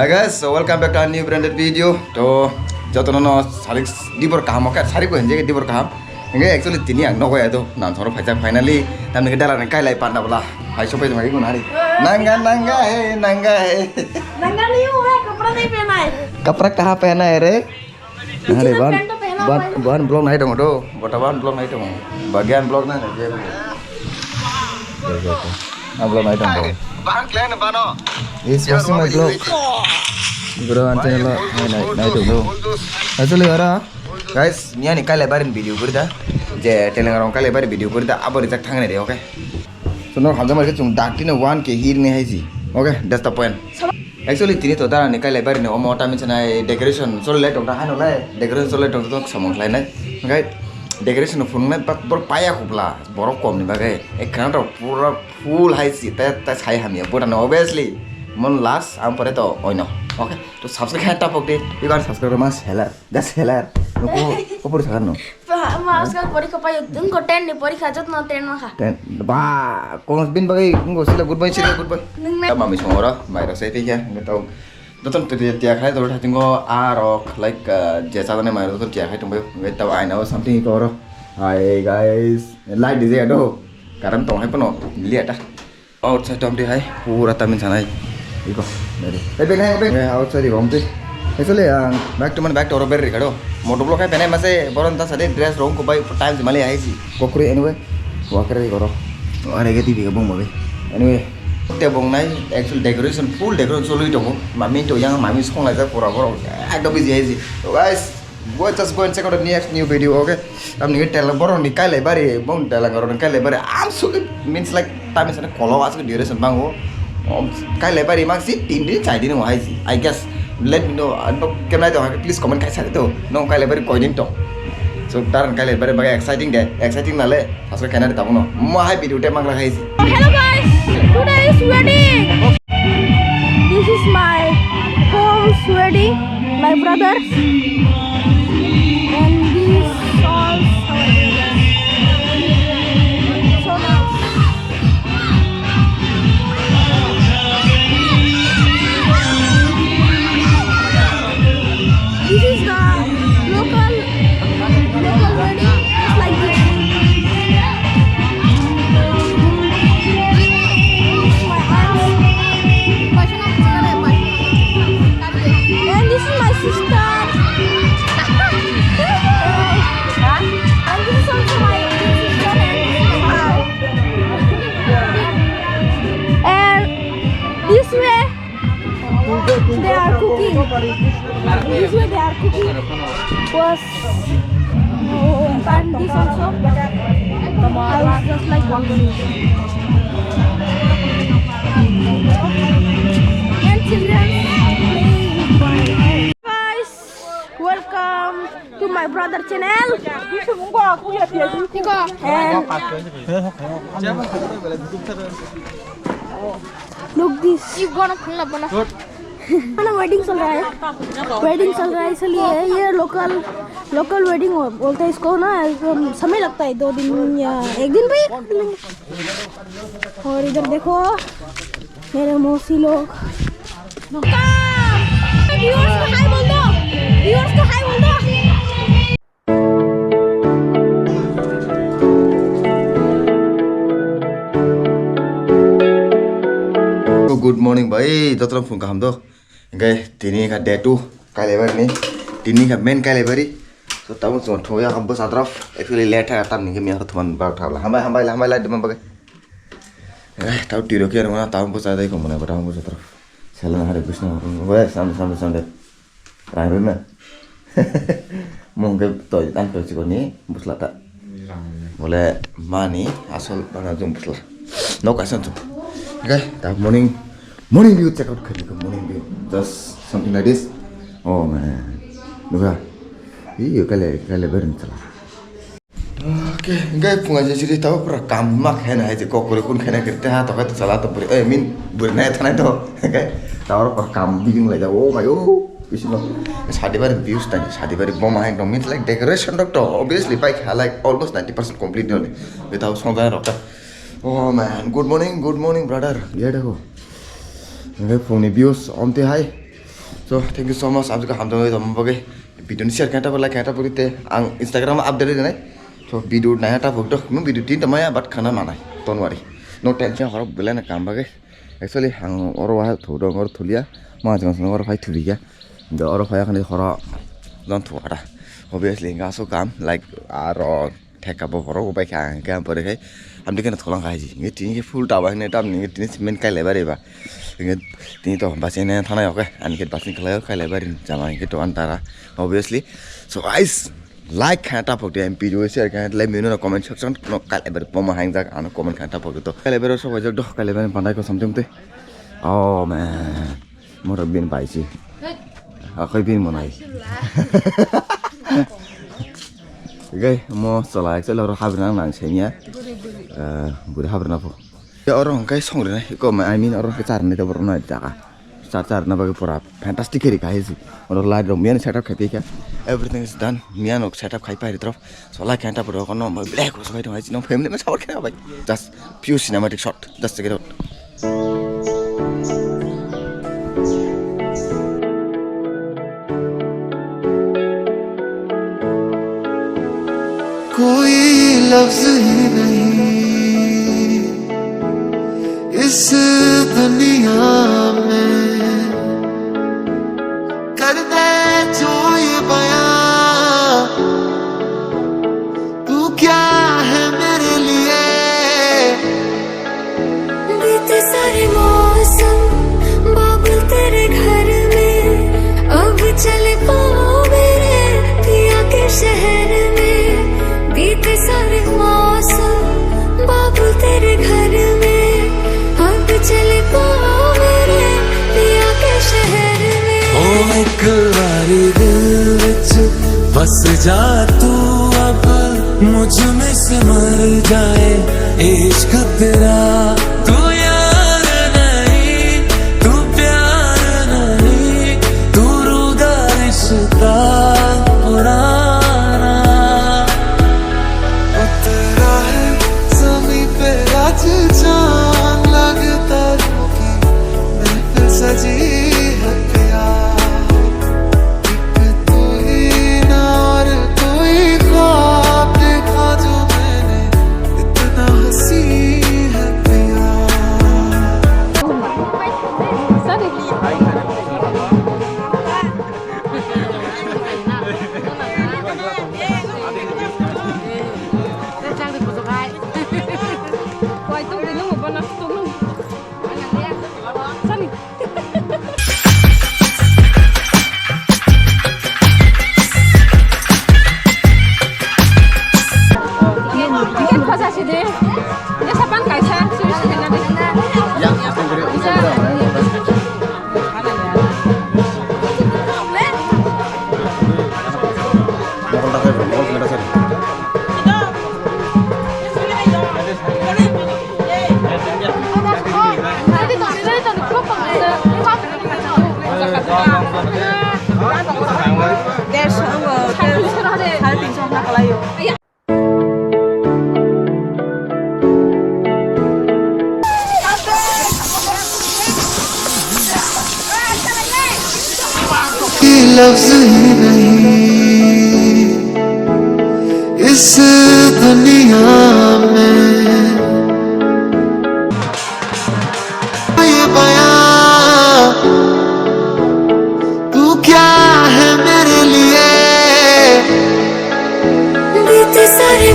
Hi guys, so welcome back to our new branded video. So, jotono no sarik dibor kaham oke sarik ko henje ke dibor kaham. Enggak actually tini ang no ko ya tuh. Nan soro pajak finally tam ni Dara Kailai Panda bola. Hai sopai tu mari ko nari. Nangga he. नंगा नहीं हुआ है कपड़ा नहीं पहना है Kaprak kah pehna hai re? Nari ban blog nahi dong do. Botawan blog nahi dong. Bagian blog na je. Blog nahi dong. Ban klan bano. Is watching my blog. Bro, anjing lo naik dulu. Actually orang, guys, ni ani Kailai barin video kurda. Je telengarong Kailai barin video kurda. Abo Jak Thang Lai okay. So no hamza mereka cung dakti na one ke hir ni hai si. Okay, that's the point. Actually tini to Dara ni Kailai barin ni omo ta mention ai decoration solo light dong ta hai no lai. Decoration solo light dong to samong lai nai. Okay. Decoration of phone net but paya kupla borok kom ni bagai. Ekran to pura full hai si. Ta sai ham ya. But obviously. Mon last am pare to oino. Okay, to subscribe tap okde. You can subscribe mas helar. That's helar. Nuko kopor sakan no. mas kan परीक्षा पायो तुमको 10 ने परीक्षा जतना 10 मा खा 10 ba kong bin bagai ngo sila good boy ta mami songora mai ra sai ya ngetau doton tia khai to tha tingo arok like jesa ne mai doton tia khai tumbai ngetau I know something koro hi guys like dj ado karam tong hai pano lihat dah outside tom di hai pura tamin sanai iko dari ben outside di romti actually back to our berry kado motovlog hai pene mase boron ta sade dress rong ko bai time male ai si kokuri anyway wakare koro are ge tv bong babe anyway te bong nai actual decoration full decoration solo itu mami to yang mami skong lai ja pura pura ekdom busy ai si so guys go just go and check out the next new video okay am ni tell boron ni Kailai bari bong tell ngoron Kailai bari absolutely means like time is kolo as duration bango Kailai bari mang si 3 din 4 din ho ai si I guess let me know kemana to please comment kai sare to no Kailai bari koin to so taran Kailai bari bagai exciting nale asal kana ta no mo hai video te mang la hai hello guys today is wedding this is my home's wedding my brothers and this all so nice this is the local wedding just like this and this is my sister and this is also my sister and this way they are cooking this way they are cooking was and this also I was just like walking and children guys welcome to my brother channel and look this you gonna bana wedding चल रहा है इसलिए ये local wedding बोलते हैं इसको ना समय लगता है 2 दिन या 1 दिन पे और इधर देखो मेरे मौसी लोग व्यूअर्स को हाय बोल दो good morning bhai jatra phone ka ham do gai tini ka day 2 Kailai bari ni tini ka main Kailai bari so tamu so thoya ham bas atraf actually late ha tam ni ke mi har thuman ba thabla hambai la dem bagai tau tiro ke rona tamu bas adai ko mona ba tamu bas atraf sela na hare krishna we samde rai na mong ke to tan to ko ni busla ta bole mani asol bana jum busla no ka san okay that morning view check out kar morning view just something like this oh man look at ये Kailai barin chala okay guys punga je siri tahu pura kam mak hai na je kokore kun khana karte ha to ka to chala to puri I mean burna thana to okay tawar pura kam biging lai ja oh my oh bisino shadi barin views tani shadi bari bomb hai no means like decoration doctor obviously bike like almost 90% complete only without song doctor oh man good morning brother yeah देखो ये phone views omte hai So thank you so much. Abis ko hamdong itu membagai video ni share kan tapi like kan tapi itu ang Instagram update ni. So video naya tapi itu memang video tin tamanya but khana mana. Don't worry. No tension. Harap bela na kam bagai. Actually ang orang wahai thudong orang thulia. Mana jangan senang orang wahai thulia. The orang wahai kan itu orang don't worry. Obviously enggak so kam like aro take up orang ubai kan kan pada kai. Hamdi kan tholang kai ji. Ini full tawa ni tam ni ini semen kai lebar eba. Ini to basnya Thang Lai oke, aniket basnya kai lebarin jama ini to antara obviously. So guys, like kan tap waktu MP juga share kan, like menu na comment section no kai lebar poma hang jak anu comment kan tap waktu to. Kai lebar so wajah doh kai lebarin pandai ko something te. Oh man, mau Rebin pai sih. Aku bin mau naik. Okay, mau selai saya lalu habis nang senya. Boleh habis napa? Ya orang kayak song deh, kok I mean orang kecar nih tuh pernah jaga, car na bagi pura fantastic kiri kayak sih, orang lain dong, mian setup kayak tiga, everything is done, mian ok setup kayak apa terus, soalnya kayak apa pura kono mau black, soalnya itu aja, nong family macam apa kayak apa, just pure cinematic shot, just check it out. कोई लफ्ज़ ही नहीं इस दुनिया में कर दे जो ये बयां तू क्या है मेरे लिए बीते सारे मौसम बाबुल तेरे घर में अब चले पाओ मेरे पिया के शहर में बीते सारे मौसम बाबुल तेरे घर में अब चले पाओ मेरे पिया के शहर में ओ एक बारी दिल विच बस जा तू अब मुझ में सिमर जाए इश्क तेरा तू यार नहीं तू प्यार नहीं तू रूदा रिश्ता पुराना तेरा है ज़मीं पे आज चांद लगता क्योंकि महफिल सजी है प्यार एक तू ही ना और कोई ख्वाब देखा जो मैंने इतना हंसी है प्यार लफ्ज़ ही नहीं इस दुनिया में ये बयां तू क्या है मेरे लिए बीते सारे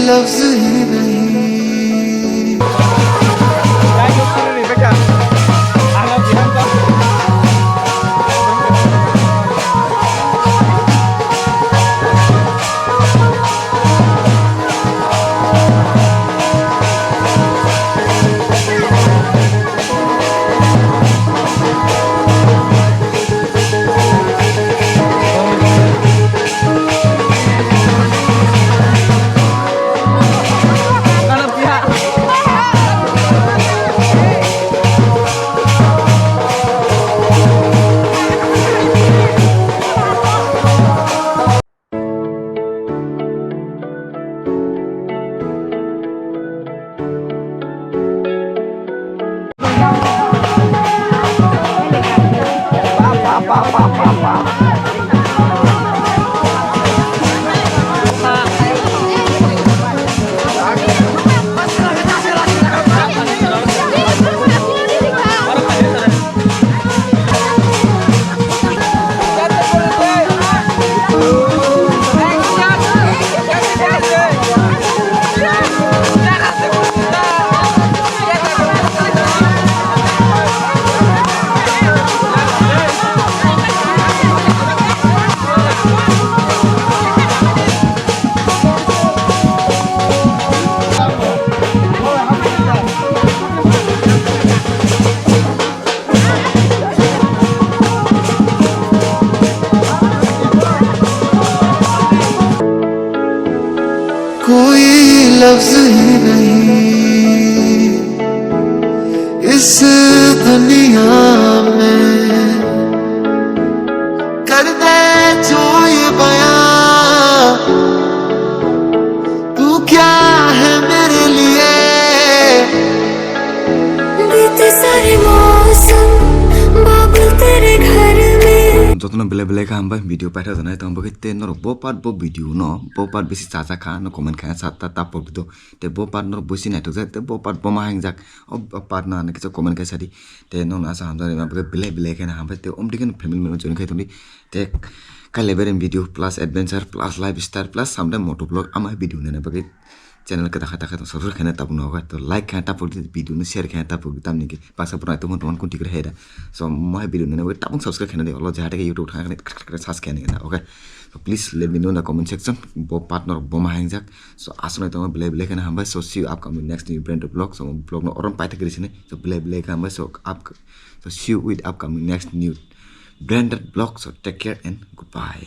लफ्ज ही नहीं कोई लफ्ज ही नहीं इस दुनिया में कर दे जो ये बयां तू क्या है मेरे लिए बीते सारे मौसम बाबुल तेरे घर में যতন বেলে বেলে খা হামবাই ভিডিও পাঠা জানাই তো হামবাই তে নর বো পাট বো ভিডিও ন বো পাট বেশি চাচা খা ন কমেন্ট খা সাতটা তাপর ভিডিও তে বো পাট নর বসি নাইতো যায় তে বো পাট বমা হাং যাক ও পাট না কিছু কমেন্ট খাই সাদি তে ন না সা হামজানি হামবাই বেলে বেলে খা হামবাই তে অমদিকেন ফ্যামিলি মেম্বার জনি খাই তুলি তে কালেবেরেন video plus adventure plus lifestyle plus someday moto blog আমা ভিডিও নেনে বাকি चैनल के दाखा दाखा तो ससुर खाना तब न होगा तो लाइक खाना तब वीडियो ने शेयर खाना तब तब नहीं के पासा पुरा तो मन कुंती कर हेरा सो मैं वीडियो ने वो तब सब्सक्राइब खाना दे और जहाँ के यूट्यूब खाना कर सास खाने का okay so please let me know in the comment section bo partner bo mahang jak so asuna to bele bele kana hamba so see you upcoming next new brand vlog so vlog no oron paita kiri sini so bele bele kana so see you with upcoming next new branded vlog so take care and goodbye.